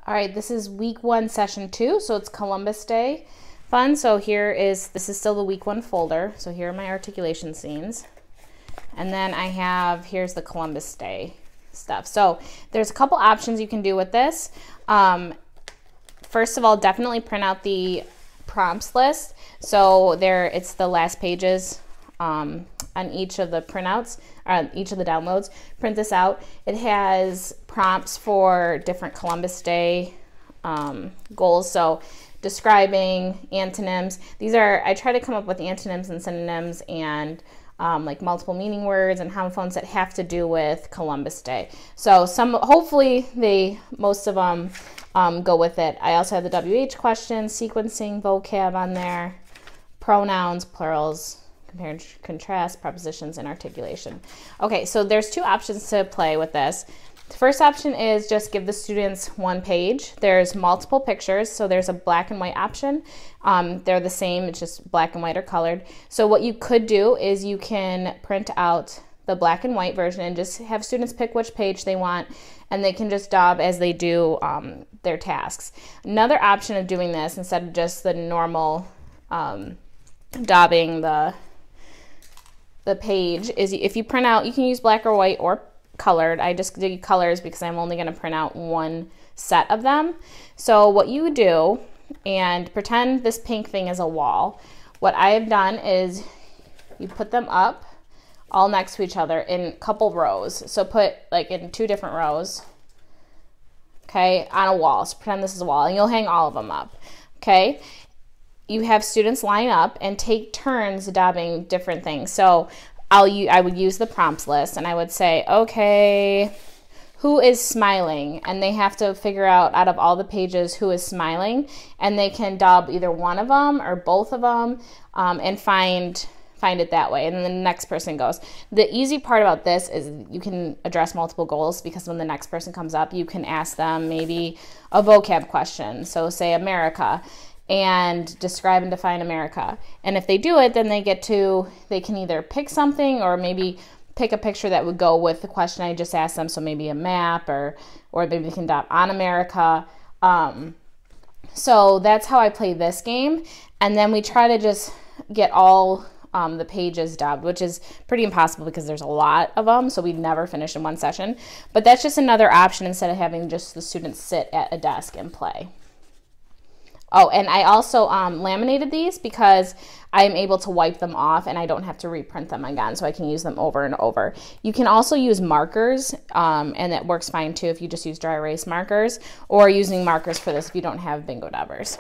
All right, this is week 1, session 2, so it's Columbus Day fun. So this is still the week 1 folder. So here are my articulation scenes. And then here's the Columbus Day stuff. So there's a couple options you can do with this. First of all, definitely print out the prompts list. So it's the last pages on each of the printouts, or each of the downloads. Print this out. It has prompts for different Columbus Day goals. So describing, antonyms. I try to come up with antonyms and synonyms and like multiple meaning words and homophones that have to do with Columbus Day. So hopefully most of them go with it. I also have the WH questions, sequencing, vocab on there, pronouns, plurals, compare and contrast, prepositions, and articulation. Okay, so there's 2 options to play with this. The first option is just give the students 1 page. There's multiple pictures, so there's a black and white option. They're the same, it's just black and white or colored. So what you could do is you can print out the black and white version and just have students pick which page they want, and they can just daub as they do their tasks. Another option of doing this, instead of just the normal daubing the page, is if you print out, you can use black or white or colored. I just do colors because I'm only going to print out 1 set of them. So what you do, and pretend this pink thing is a wall. What I have done is you put them up all next to each other in a couple rows. So put like in 2 different rows, okay, on a wall. So pretend this is a wall, and you'll hang all of them up, okay? You have students line up and take turns daubing different things. So I would use the prompts list, and I would say, okay, who is smiling? And they have to figure out of all the pages who is smiling, and they can daub either one of them or both of them and find it that way. And then the next person goes. The easy part about this is you can address multiple goals, because when the next person comes up, you can ask them maybe a vocab question. So say America, and describe and define America. And if they do it, then they can either pick something or maybe pick a picture that would go with the question I just asked them. So maybe a map, or maybe they can dot on America. So that's how I play this game. And then we try to just get all the pages daubed, which is pretty impossible because there's a lot of them. So we'd never finish in 1 session. But that's just another option instead of having just the students sit at a desk and play. Oh, and I also laminated these because I'm able to wipe them off and I don't have to reprint them again, so I can use them over and over. You can also use markers, and that works fine too if you just use dry erase markers, or using markers for this if you don't have bingo daubers.